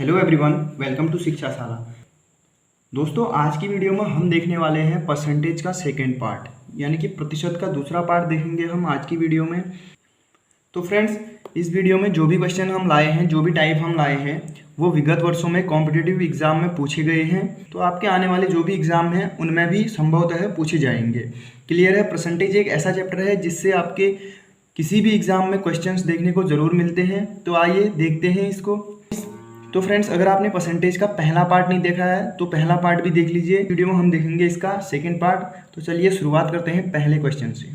Hello everyone, welcome to Shikshashala. दोस्तों, आज की वीडियो में हम देखने वाले हैं परसेंटेज का सेकंड पार्ट, यानी कि प्रतिशत का दूसरा पार्ट देखेंगे हम आज की वीडियो में। तो फ्रेंड्स, इस वीडियो में जो भी क्वेश्चन हम लाए हैं, जो भी टाइप हम लाए हैं, वो विगत वर्षों में कॉम्पिटिटिव एग्जाम में पूछे गए हैं। तो आपके आने वाले जो भी एग्जाम हैं उनमें भी संभवतः पूछे जाएंगे। क्लियर है? परसेंटेज एक ऐसा चैप्टर है जिससे आपके किसी भी एग्जाम में क्वेश्चंस देखने को जरूर मिलते हैं। तो आइए देखते हैं इसको। तो फ्रेंड्स, अगर आपने परसेंटेज का पहला पार्ट नहीं देखा है तो पहला पार्ट भी देख लीजिए। वीडियो में हम देखेंगे इसका सेकंड पार्ट। तो चलिए शुरुआत करते हैं पहले क्वेश्चन से।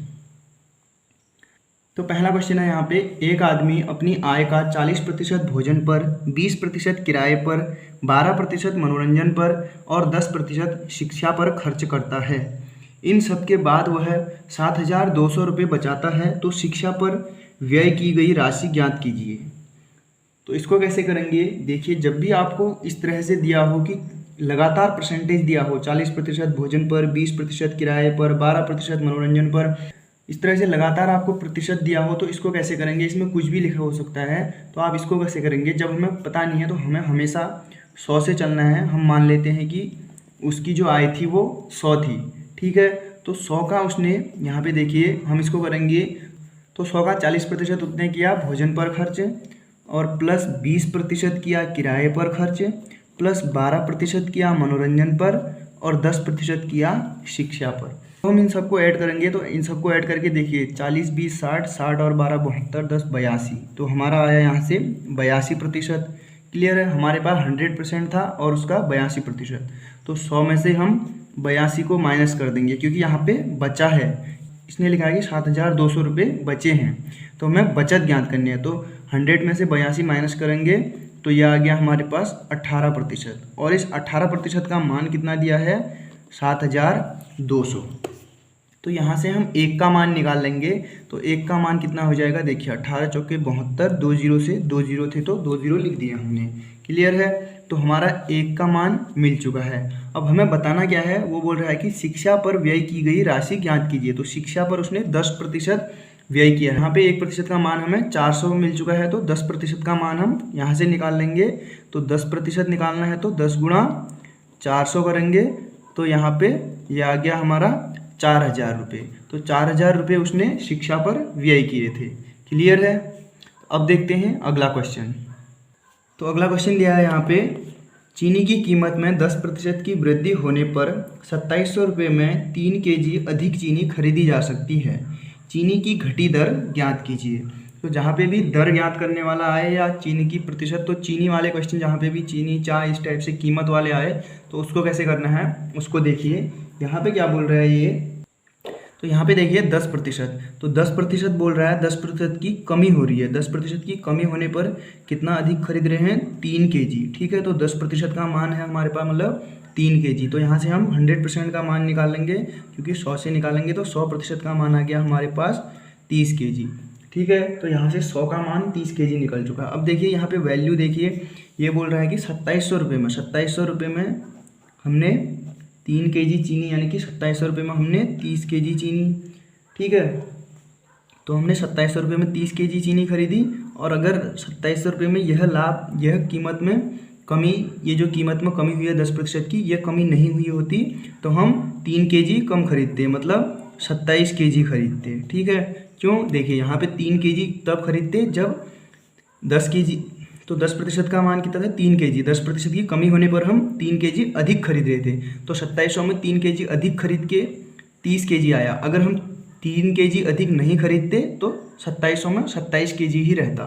तो पहला क्वेश्चन है यहाँ पे, एक आदमी अपनी आय का 40% भोजन पर, 20% किराए पर, 12% मनोरंजन पर और 10% शिक्षा पर खर्च करता है। इन सब के बाद वह 7,200 रुपये बचाता है। तो शिक्षा पर व्यय की गई राशि ज्ञात कीजिए। तो इसको कैसे करेंगे? देखिए, जब भी आपको इस तरह से दिया हो कि लगातार परसेंटेज दिया हो, 40% भोजन पर, 20% किराए पर, 12% मनोरंजन पर, इस तरह से लगातार आपको प्रतिशत दिया हो, तो इसको कैसे करेंगे? इसमें कुछ भी लिखा हो सकता है। तो आप इसको कैसे करेंगे? जब हमें पता नहीं है तो हमें हमेशा 100 से चलना है। हम मान लेते हैं कि उसकी जो आय थी वो 100 थी, ठीक है। तो 100 का उसने यहाँ पे देखिए, हम इसको करेंगे तो 100 का 40% उसने किया भोजन पर खर्च, और प्लस 20% किया किराए पर खर्च, प्लस 12% किया मनोरंजन पर और 10% किया शिक्षा पर। तो हम इन सबको ऐड करेंगे। तो इन सबको ऐड करके देखिए, 40, 20, 60, 60 और 12, 72, 10, 82। तो हमारा आया यहाँ से 82%। क्लियर है? हमारे पास 100% था और उसका 82%। तो 100 में से हम 82 को माइनस कर देंगे, क्योंकि यहाँ पे बचा है। इसने लिखा है कि 7,200 रुपये बचे हैं, तो हमें बचत ज्ञात करनी है। तो 100 में से 82 माइनस करेंगे तो यह आ गया हमारे पास 18%। और इस 18% का मान कितना दिया है? 7,200। तो यहाँ से हम 1 का मान निकाल लेंगे। तो 1 का मान कितना हो जाएगा? देखिए, 18 चौके 72, 2 जीरो से 2 जीरो थे तो 2 जीरो लिख दिए हमने। क्लियर है? तो हमारा 1 का मान मिल चुका है। अब हमें बताना क्या है? वो बोल रहा है कि शिक्षा पर व्यय की गई राशि ज्ञात कीजिए। तो शिक्षा पर उसने 10% व्यय किया है। यहाँ पे 1% का मान हमें 400 मिल चुका है, तो 10% का मान हम यहाँ से निकाल लेंगे। तो 10% निकालना है तो 10 गुणा 400 करेंगे। तो यहाँ पे यह आ गया हमारा 4,000 रुपये। तो 4,000 रुपये उसने शिक्षा पर व्यय किए थे। क्लियर है? अब देखते हैं अगला क्वेश्चन। तो अगला क्वेश्चन दिया है यहाँ पे, चीनी की कीमत में 10% की वृद्धि होने पर 2,700 रुपये में 3 kg अधिक चीनी खरीदी जा सकती है। चीनी की घटी दर ज्ञात कीजिए। तो जहाँ पे भी दर ज्ञात करने वाला आए या चीनी की प्रतिशत, तो चीनी वाले क्वेश्चन जहाँ पे भी चीनी, चाय, इस टाइप से कीमत वाले आए तो उसको कैसे करना है उसको देखिए। यहाँ पे क्या बोल रहा है ये? तो यहाँ पे देखिए 10%। तो 10% बोल रहा है, 10% की कमी हो रही है। 10% की कमी होने पर कितना अधिक खरीद रहे हैं? 3 kg, ठीक है। तो 10% का मान है हमारे पास, मतलब 3 kg। तो यहाँ से हम 100% का मान निकाल लेंगे, क्योंकि 100 से निकालेंगे तो 100% का मान आ गया हमारे पास 30 kg, ठीक है। तो यहाँ से 100 का मान 30 kg निकल चुका। अब देखिए यहाँ पे वैल्यू देखिए, ये बोल रहा है कि 2,700 रुपये में, 2,700 रुपये में हमने 3 kg चीनी, यानी कि 2,700 रुपये में हमने 30 kg चीनी, ठीक है। तो हमने 2,700 रुपये में 30 kg चीनी खरीदी। और अगर 2,700 रुपये में यह लाभ, यह कीमत में कमी, ये जो कीमत में कमी हुई है 10% की, यह कमी नहीं हुई होती तो हम 3 kg कम खरीदते, मतलब 27 kg खरीदते, ठीक है। क्यों? देखिए यहाँ पे 3 kg तब खरीदते जब 10 kg, तो 10% का मान कितना था? 3 kg। 10% की कमी होने पर हम 3 kg अधिक खरीद रहे थे। तो 2,700 में 3 kg अधिक खरीद के 30 kg आया। अगर हम 3 kg अधिक नहीं खरीदते तो 2,700 में 27 kg ही रहता।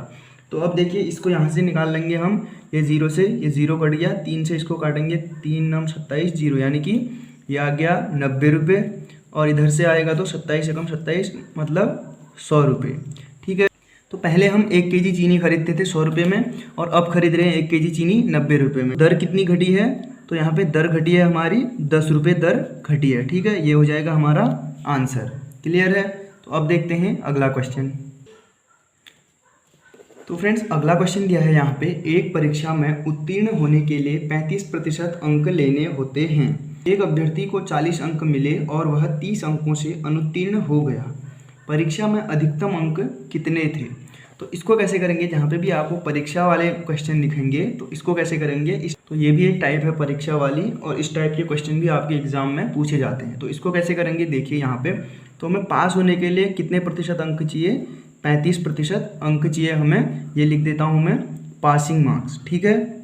तो अब देखिए, इसको यहाँ से निकाल लेंगे हम। ये 0 से ये 0 कट गया, 3 से इसको काटेंगे, 3 9 27, 0, यानी कि ये आ गया 90 रुपये। और इधर से आएगा तो 27 से कम 27, मतलब 100 रुपये, ठीक है। तो पहले हम 1 kg चीनी खरीदते थे 100 रुपये में, और अब खरीद रहे हैं 1 kg चीनी 90 रुपये में। दर कितनी घटी है? तो यहाँ पे दर घटी है हमारी 10 रुपये दर घटी है, ठीक है। ये हो जाएगा हमारा आंसर। क्लियर है? तो अब देखते हैं अगला क्वेश्चन। तो फ्रेंड्स, अगला क्वेश्चन दिया है यहाँ पे, एक परीक्षा में उत्तीर्ण होने के लिए 35% अंक लेने होते हैं। एक अभ्यर्थी को 40 अंक मिले और वह 30 अंकों से अनुत्तीर्ण हो गया। परीक्षा में अधिकतम अंक कितने थे? तो इसको कैसे करेंगे, जहाँ पे भी आपको परीक्षा वाले क्वेश्चन दिखेंगे तो इसको कैसे करेंगे, तो ये भी एक टाइप है परीक्षा वाली, और इस टाइप के क्वेश्चन भी आपके एग्जाम में पूछे जाते हैं। तो इसको कैसे करेंगे, देखिए यहाँ पे, तो हमें पास होने के लिए कितने प्रतिशत अंक चाहिए, 35% अंक चाहिए हमें। ये लिख देता हूँ मैं पासिंग मार्क्स, ठीक है।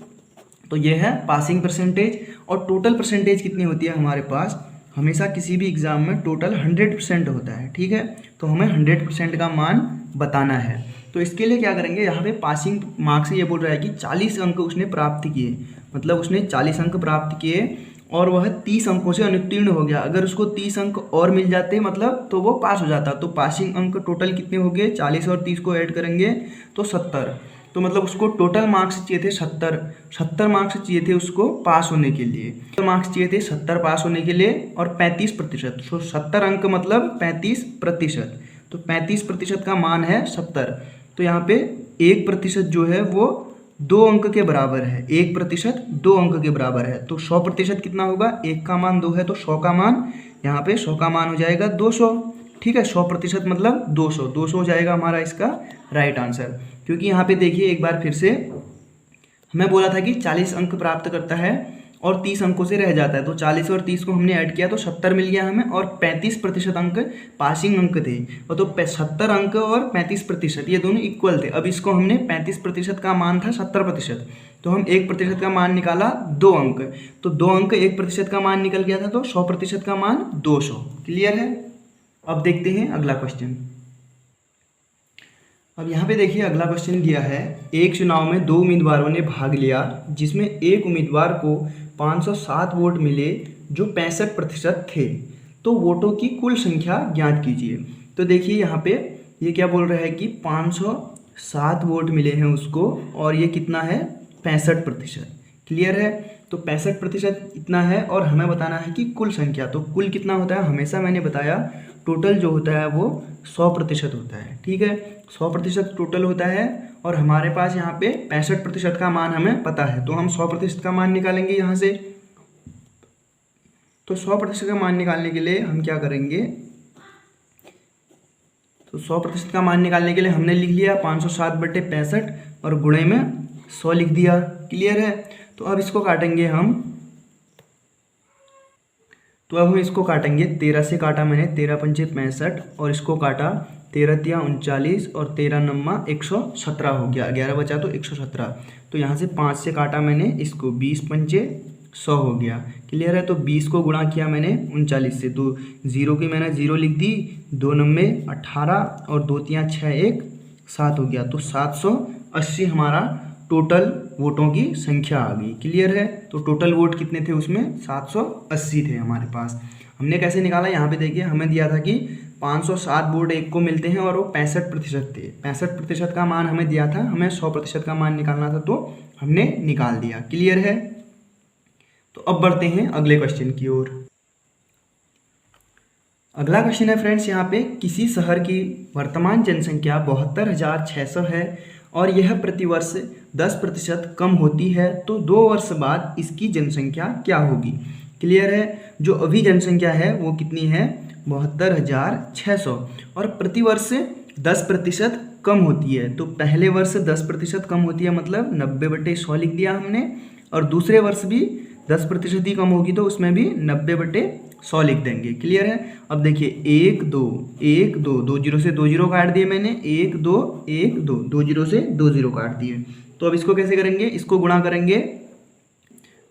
तो ये है पासिंग परसेंटेज। और टोटल परसेंटेज कितनी होती है हमारे पास, हमेशा किसी भी एग्ज़ाम में टोटल 100% होता है, ठीक है। तो हमें 100% का मान बताना है। तो इसके लिए क्या करेंगे, यहाँ पे पासिंग मार्क्स ये बोल रहा है कि 40 अंक उसने प्राप्त किए, मतलब उसने 40 अंक प्राप्त किए और वह 30 अंकों से अनुत्तीर्ण हो गया। अगर उसको 30 अंक और मिल जाते मतलब तो वो पास हो जाता। तो पासिंग अंक टोटल कितने हो गए, 40 और 30 को ऐड करेंगे तो 70। तो मतलब उसको टोटल मार्क्स चाहिए थे 70 मार्क्स चाहिए थे उसको पास होने के लिए। टोटल मार्क्स चाहिए थे 70 पास होने के लिए और 35%। तो 70 अंक मतलब 35%। तो 35% का मान है 70। तो यहाँ पे 1% जो है वो 2 अंक के बराबर है। 1% 2 अंक के बराबर है। तो 100% कितना होगा, 1 का मान 2 है तो 100 का मान, यहाँ पे 100 का मान हो जाएगा 200, ठीक है। 100% मतलब 200 हो जाएगा हमारा इसका राइट आंसर। क्योंकि यहाँ पे देखिए एक बार फिर से हमें बोला था कि 40 अंक प्राप्त करता है और 30 अंकों से रह जाता है। तो 40 और 30 को हमने ऐड किया तो 70 मिल गया हमें, और 35% अंक पासिंग अंक थे। और तो 70 अंक और 35% ये दोनों इक्वल थे। अब इसको हमने 35% का मान था 70%, तो हम 1% का मान निकाला 2 अंक, तो 2 अंक 1% का मान निकल गया था, तो 100% का मान 200। क्लियर है। अब देखते हैं अगला क्वेश्चन। अब यहाँ पे देखिए अगला क्वेश्चन दिया है, एक चुनाव में 2 उम्मीदवारों ने भाग लिया जिसमें एक उम्मीदवार को 507 वोट मिले जो 65% थे। तो वोटों की कुल संख्या ज्ञात कीजिए। तो देखिए यहाँ पे ये क्या बोल रहा है कि 507 वोट मिले हैं उसको और ये कितना है 65%। क्लियर है। तो 65% इतना है और हमें बताना है कि कुल संख्या, तो कुल कितना होता है, हमेशा मैंने बताया टोटल जो होता है वो 100% होता है, ठीक है। 100% टोटल होता है और हमारे पास यहाँ पे 65% का मान हमें पता है, तो हम 100% का मान निकालेंगे यहाँ से। तो 100% का मान निकालने के लिए हम क्या करेंगे, तो 100% का मान निकालने के लिए हमने लिख लिया 507/65 और गुणे में 100 लिख दिया। क्लियर है। तो अब इसको काटेंगे हम, तो अब हम इसको काटेंगे 13 से काटा मैंने, 13 पंचे 65 और इसको काटा 13 तिया 39 और 13 नम्मा 117 हो गया, 11 बचा तो 117। तो यहाँ से 5 से काटा मैंने इसको, 20 पंचे 100 हो गया। क्लियर है। तो 20 को गुणा किया मैंने 39 से, तो 0 की मैंने 0 लिख दी, 2 नम्बे 18 और 2 तिया 6 1 7 हो गया। तो 780 हमारा टोटल वोटों की संख्या आ गई। क्लियर है। तो टोटल वोट कितने थे उसमें, 780 थे हमारे पास। हमने कैसे निकाला, यहाँ पे देखिए हमें दिया था कि 507 वोट एक को मिलते हैं और वो 65% थे। 65% का मान हमें दिया था, हमें 100% का मान निकालना था, तो हमने निकाल दिया। क्लियर है। तो अब बढ़ते हैं अगले क्वेश्चन की ओर। अगला क्वेश्चन है फ्रेंड्स, यहाँ पे किसी शहर की वर्तमान जनसंख्या 72,600 है और यह प्रतिवर्ष 10% कम होती है, तो 2 वर्ष बाद इसकी जनसंख्या क्या होगी। क्लियर है। जो अभी जनसंख्या है वो कितनी है, 72,600 और प्रतिवर्ष 10% कम होती है। तो पहले वर्ष 10% कम होती है, मतलब 90/100 लिख दिया हमने, और दूसरे वर्ष भी 10% ही कम होगी तो उसमें भी 90/100 लिख देंगे। क्लियर है। अब देखिए 1 2 1 2 2 0 से 2 0 काट दिए मैंने, 1 2 1 2 2 0 से 2 0 काट दिए। तो अब इसको कैसे करेंगे, इसको गुणा करेंगे,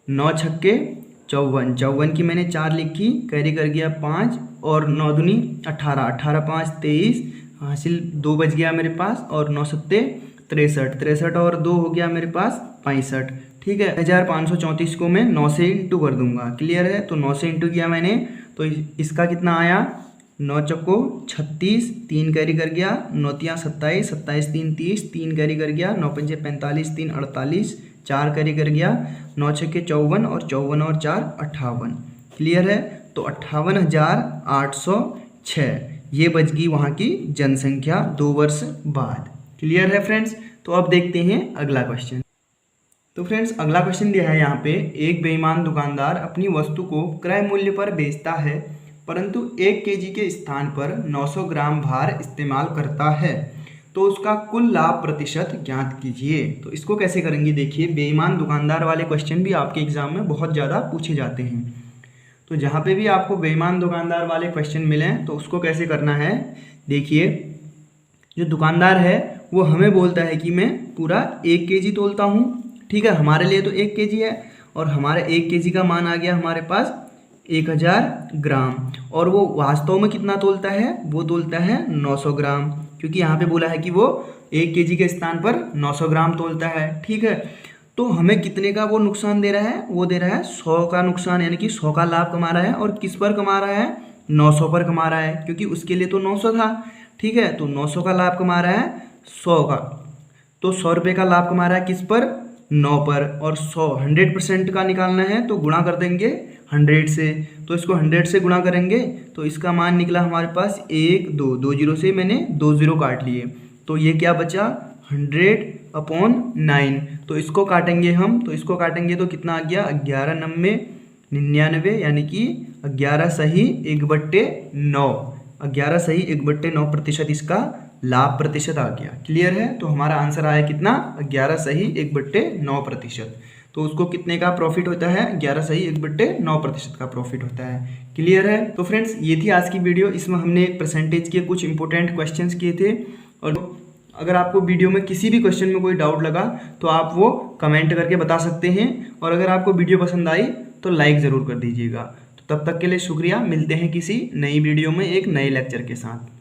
9 छक्के 54, 54 की मैंने 4 लिखी, कैरी कर गया 5 और 9 दूनी 18, 18 5 23, हासिल 2 बच गया मेरे पास, और 9 सत्ते 63, 63 और 2 हो गया मेरे पास 65। ठीक है। 1534 को मैं 9 से इंटू कर दूंगा। क्लियर है। तो 9 से इंटू किया मैंने, तो इसका कितना आया, 9 चक्को 36, 3 कैरी कर गया, 9 तिया 27, 27 3 30, 3 कैरी कर गया, 9 पंजे 45, 3 48, 4 कैरी कर गया, 9 छक्के 54 और 54 और 4 58। क्लियर है। तो 58,806 ये बच गई वहाँ की जनसंख्या 2 वर्ष बाद। क्लियर है फ्रेंड्स। तो अब देखते हैं अगला क्वेश्चन। तो फ्रेंड्स अगला क्वेश्चन दिया है यहाँ पे, एक बेईमान दुकानदार अपनी वस्तु को क्रय मूल्य पर बेचता है परंतु 1 kg के स्थान पर 900 ग्राम भार इस्तेमाल करता है। तो उसका कुल लाभ प्रतिशत ज्ञात कीजिए। तो इसको कैसे करेंगे, देखिए बेईमान दुकानदार वाले क्वेश्चन भी आपके एग्जाम में बहुत ज़्यादा पूछे जाते हैं। तो जहाँ पे भी आपको बेईमान दुकानदार वाले क्वेश्चन मिलें तो उसको कैसे करना है, देखिए जो दुकानदार है वो हमें बोलता है कि मैं पूरा 1 kg तोलता हूँ, ठीक है, हमारे लिए तो 1 kg है और हमारे 1 kg का मान आ गया हमारे पास 1000 ग्राम, और वो वास्तव में कितना तोलता है, वो तोलता है 900 ग्राम, क्योंकि यहाँ पे बोला है कि वो 1 kg के स्थान पर 900 ग्राम तोलता है, ठीक है। तो हमें कितने का वो नुकसान दे रहा है, वो दे रहा है 100 का नुकसान, यानी कि 100 का लाभ कमा रहा है, और किस पर कमा रहा है, 900 पर कमा रहा है, क्योंकि उसके लिए तो 900 था, ठीक है। तो 900 का लाभ कमा रहा है 100 का, तो 100 रुपये का लाभ कमा रहा है किस पर, 9 पर, और 100% का निकालना है तो गुणा कर देंगे 100 से, तो इसको 100 से गुणा करेंगे तो इसका मान निकला हमारे पास 1 2 2 जीरो से मैंने 2 जीरो काट लिए, तो ये क्या बचा 100/9, तो इसको काटेंगे हम, तो इसको काटेंगे तो कितना आ गया 11/99, यानी कि 11 सही 1/9, 11 सही 1/9 प्रतिशत इसका लाभ प्रतिशत आ गया। क्लियर है, तो हमारा आंसर आया कितना, 11 सही 1/9 प्रतिशत। तो उसको कितने का प्रॉफिट होता है, 11 सही 1/9 प्रतिशत का प्रॉफिट होता है। क्लियर है, तो फ्रेंड्स ये थी आज की वीडियो, इसमें हमने एक परसेंटेज के कुछ इंपॉर्टेंट क्वेश्चंस किए थे, और अगर आपको वीडियो में किसी भी क्वेश्चन में कोई डाउट लगा तो आप वो कमेंट करके बता सकते हैं, और अगर आपको वीडियो पसंद आई तो लाइक ज़रूर कर दीजिएगा। तो तब तक के लिए शुक्रिया, मिलते हैं किसी नई वीडियो में एक नए लेक्चर के साथ।